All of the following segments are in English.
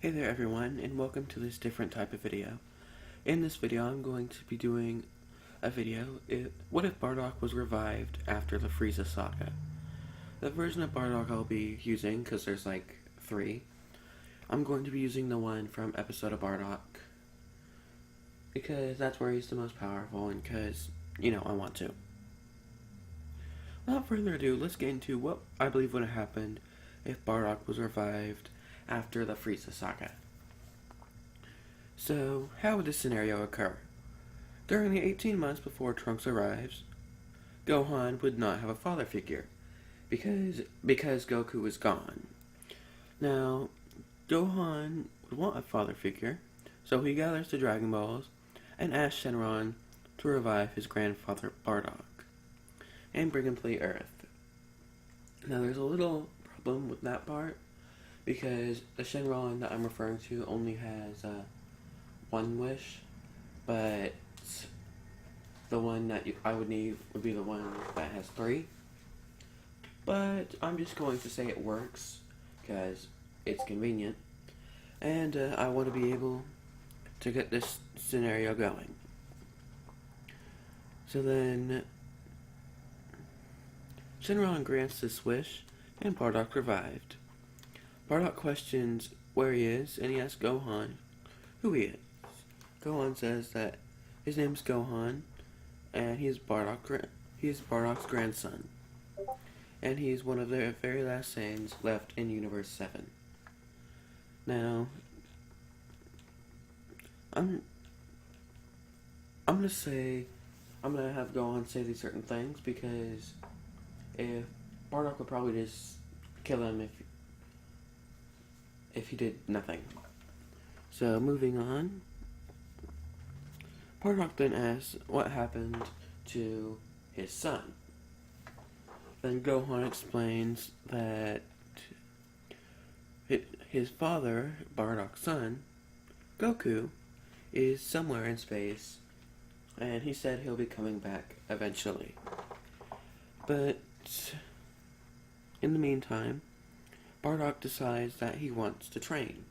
Hey there everyone, and welcome to this different type of video. In this video I'm going to be doing a video, what if Bardock was revived after the Frieza saga? The version of Bardock I'll be using, because there's like 3, I'm going to be using the one from episode of Bardock, because that's where he's the most powerful and because, I want to. Without further ado, let's get into what I believe would have happened if Bardock was revived after the Frieza saga. So, how would this scenario occur? During the 18 months before Trunks arrives, Gohan would not have a father figure, because Goku is gone. Now, Gohan would want a father figure, so he gathers the Dragon Balls and asks Shenron to revive his grandfather Bardock and bring him to the Earth. Now, there's a little problem with that part, because the Shenron that I'm referring to only has one wish, but the one that I would need would be the one that has 3. But I'm just going to say it works, because it's convenient, and I want to be able to get this scenario going. So then, Shenron grants this wish, and Bardock revived. Bardock questions where he is, and he asks Gohan who he is. Gohan says that his name's Gohan, and he's Bardock's grandson, and he's one of the very last Saiyans left in Universe 7. Now, I'm gonna have Gohan say these certain things, because if Bardock would probably just kill him if he did nothing. So, moving on. Bardock then asks what happened to his son. Then Gohan explains that his father, Bardock's son, Goku, is somewhere in space, and he said he'll be coming back eventually. But in the meantime, Bardock decides that he wants to train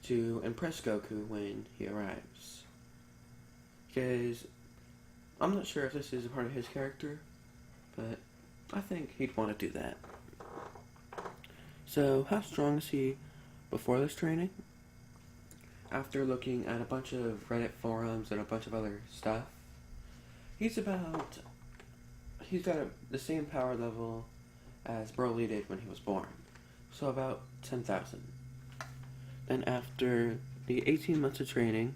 to impress Goku when he arrives. Because I'm not sure if this is a part of his character, but I think he'd want to do that. So, how strong is he before this training? After looking at a bunch of Reddit forums and a bunch of other stuff, he's got the same power level as Broly did when he was born. So about 10,000. Then after the 18 months of training,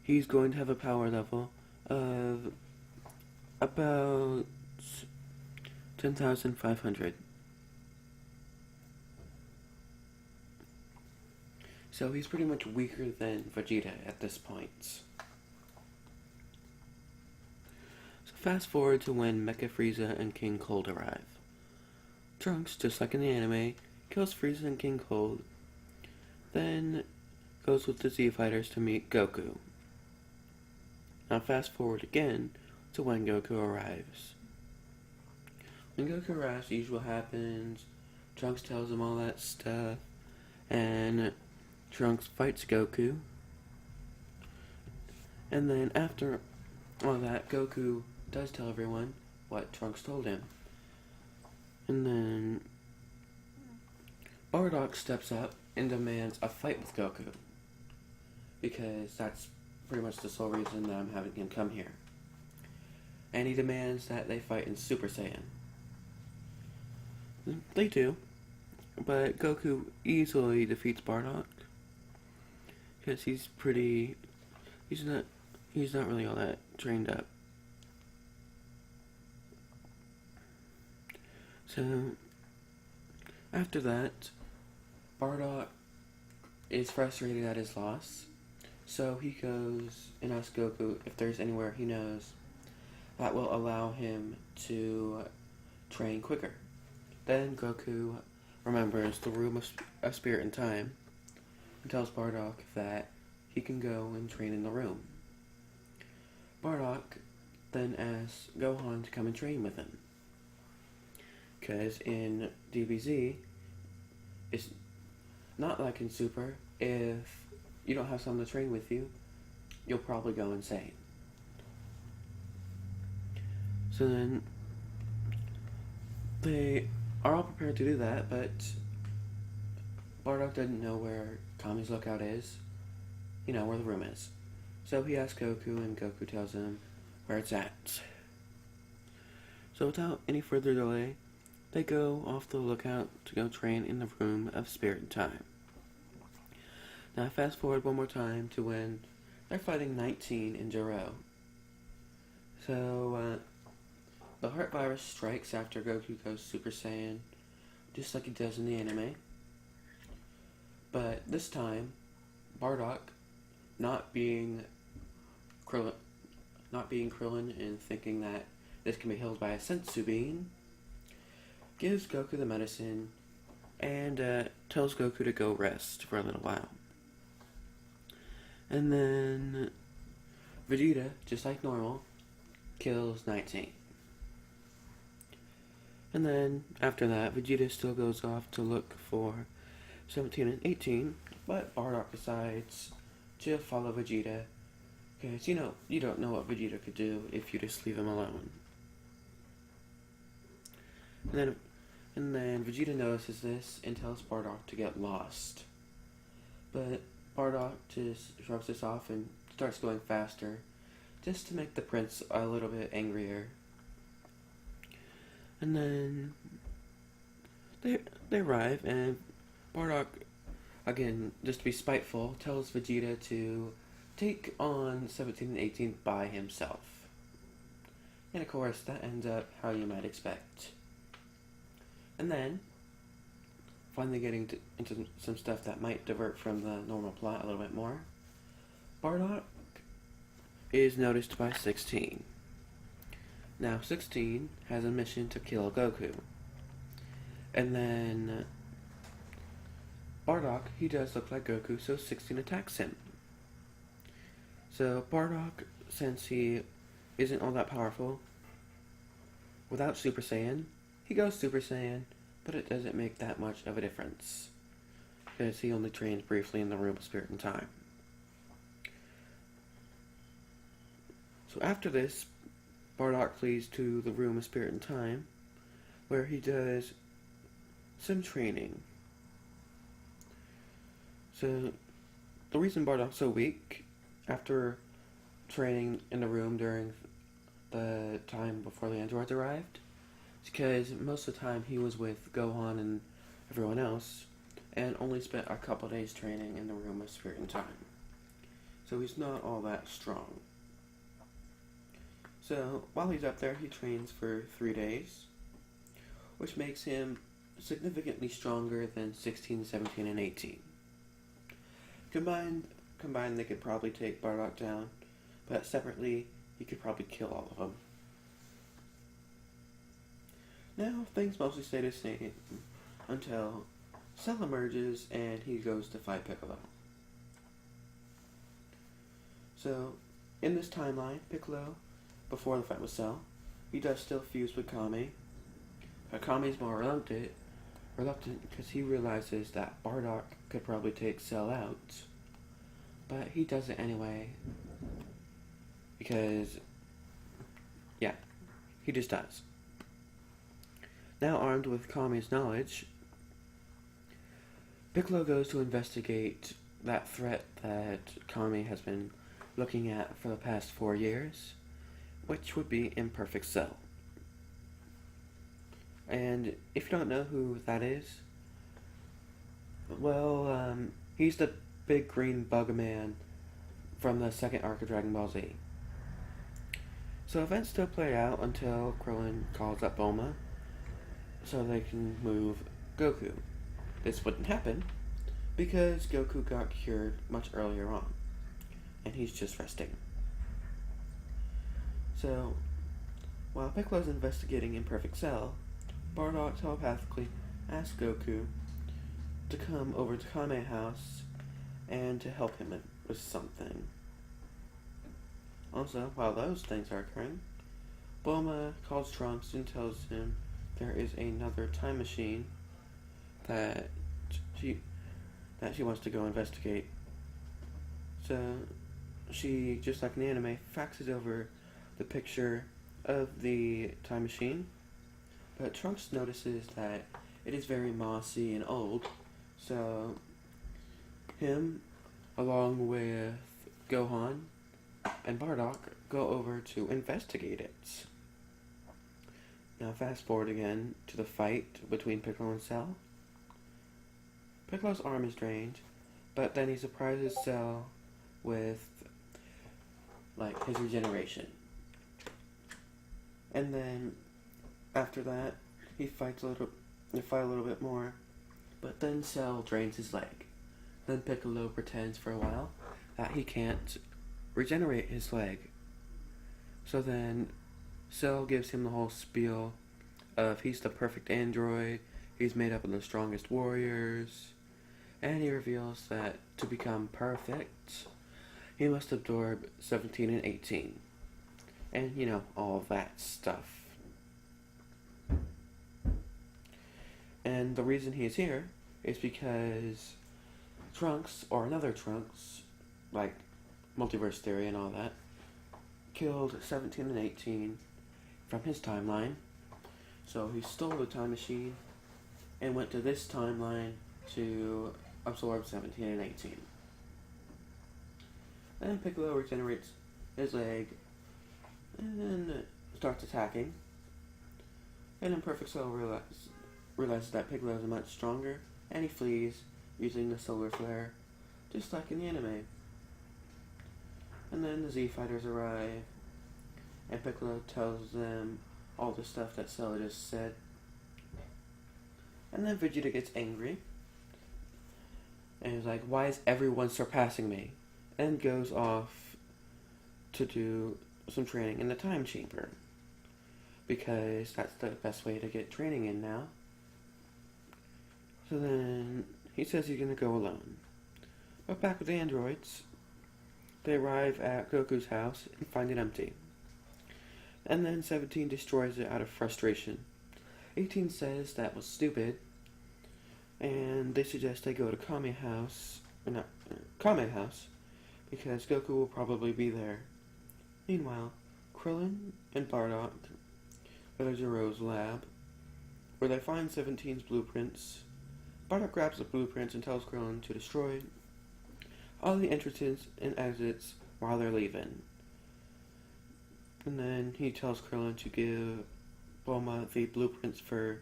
he's going to have a power level of about 10,500. So he's pretty much weaker than Vegeta at this point. So fast forward to when Mecha Frieza and King Cold arrive. Trunks, just like in the anime, kills Frieza and King Cold, then goes with the Z Fighters to meet Goku. Now fast forward again to when Goku arrives. When Goku arrives, the usual happens. Trunks tells him all that stuff, and Trunks fights Goku. And then after all that, Goku does tell everyone what Trunks told him. And then Bardock steps up and demands a fight with Goku, because that's pretty much the sole reason that I'm having him come here. And he demands that they fight in Super Saiyan. They do, but Goku easily defeats Bardock, because he's not really all that trained up. So, after that, Bardock is frustrated at his loss, so he goes and asks Goku if there's anywhere he knows that will allow him to train quicker. Then Goku remembers the Room of Spirit and Time and tells Bardock that he can go and train in the room. Bardock then asks Gohan to come and train with him, because in DBZ, it's not like in Super, if you don't have someone to train with you, you'll probably go insane. So then, they are all prepared to do that, but Bardock doesn't know where Kami's lookout is. Where the room is. So he asks Goku, and Goku tells him where it's at. So without any further delay, they go off the lookout to go train in the room of spirit and time. Now fast forward one more time to when they're fighting 19 in Jiro. So the heart virus strikes after Goku goes Super Saiyan, just like he does in the anime. But this time, Bardock, not being Krillin and thinking that this can be healed by a sensu bean, gives Goku the medicine and tells Goku to go rest for a little while. And then Vegeta, just like normal, kills 19. And then after that, Vegeta still goes off to look for 17 and 18, but Bardock decides to follow Vegeta, because you don't know what Vegeta could do if you just leave him alone. And then Vegeta notices this and tells Bardock to get lost. But Bardock just shrugs this off and starts going faster, just to make the prince a little bit angrier. And then they arrive, and Bardock, again, just to be spiteful, tells Vegeta to take on 17 and 18 by himself. And of course, that ends up how you might expect. And then, finally getting into some stuff that might divert from the normal plot a little bit more, Bardock is noticed by 16. Now, 16 has a mission to kill Goku. And then Bardock, he does look like Goku, so 16 attacks him. So Bardock, since he isn't all that powerful, without Super Saiyan, he goes Super Saiyan, but it doesn't make that much of a difference, because he only trains briefly in the Room of Spirit and Time. So after this, Bardock flees to the Room of Spirit and Time, where he does some training. So, the reason Bardock's so weak, after training in the room during the time before the androids arrived, is because most of the time he was with Gohan and everyone else, and only spent a couple days training in the Room of Spirit and Time. So he's not all that strong. So, while he's up there, he trains for 3 days, which makes him significantly stronger than 16, 17, and 18. Combined, they could probably take Bardock down, but separately, he could probably kill all of them. Now, things mostly stay the same until Cell emerges and he goes to fight Piccolo. So, in this timeline, Piccolo, before the fight with Cell, he does still fuse with Kami. But Kami's more reluctant because he realizes that Bardock could probably take Cell out. But he does it anyway, because, yeah, he just does. Now armed with Kami's knowledge, Piccolo goes to investigate that threat that Kami has been looking at for the past 4 years, which would be Imperfect Cell. And if you don't know who that is, well, he's the big green bug man from the second arc of Dragon Ball Z. So events still play out until Krillin calls up Bulma so they can move Goku. This wouldn't happen because Goku got cured much earlier on, and he's just resting. So, while Piccolo's investigating Imperfect Cell, Bardock telepathically asks Goku to come over to Kame's house and to help him with something. Also, while those things are occurring, Bulma calls Trunks and tells him there is another time machine that that she wants to go investigate. So she, just like in the anime, faxes over the picture of the time machine, but Trunks notices that it is very mossy and old, so him, along with Gohan and Bardock, go over to investigate it. Now fast forward again to the fight between Piccolo and Cell. Piccolo's arm is drained, but then he surprises Cell with, like, his regeneration. And then, after that, they fight a little bit more, but then Cell drains his leg. Then Piccolo pretends for a while that he can't regenerate his leg. So then, Cell gives him the whole spiel of he's the perfect android, he's made up of the strongest warriors, and he reveals that to become perfect, he must absorb 17 and 18. And, you know, all of that stuff. And the reason he is here is because Trunks, or another Trunks, like multiverse theory and all that, killed 17 and 18 from his timeline. So he stole the time machine and went to this timeline to absorb 17 and 18. Then Piccolo regenerates his leg and then starts attacking. And Imperfect Cell realizes that Piccolo is much stronger, and he flees using the solar flare, just like in the anime. And then the Z Fighters arrive, and Piccolo tells them all the stuff that Cell just said. And then Vegeta gets angry, and he's like, why is everyone surpassing me? And goes off to do some training in the time chamber, because that's the best way to get training in now. So then he says he's gonna go alone. But back with the androids, they arrive at Goku's house and find it empty. And then 17 destroys it out of frustration. 18 says that was stupid, and they suggest they go to Kame House, because Goku will probably be there. Meanwhile, Krillin and Bardock go to Zero's lab, where they find 17's blueprints. Bardock grabs the blueprints and tells Krillin to destroy all the entrances and exits while they're leaving. And then he tells Krillin to give Bulma the blueprints for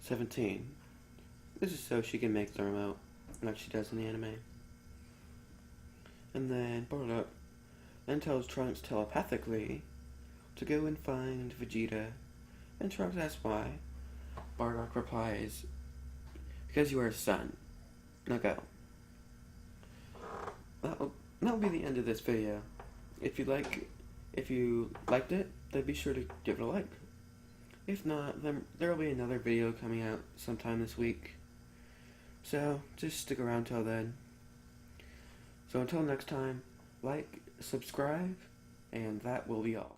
17. This is so she can make the remote, like she does in the anime. And then Bardock then tells Trunks telepathically to go and find Vegeta, and Trunks asks why. Bardock replies, because you are his son. Now go. That'll be the end of this video. If you liked it, then be sure to give it a like. If not, then there will be another video coming out sometime this week. So, just stick around till then. So until next time, like, subscribe, and that will be all.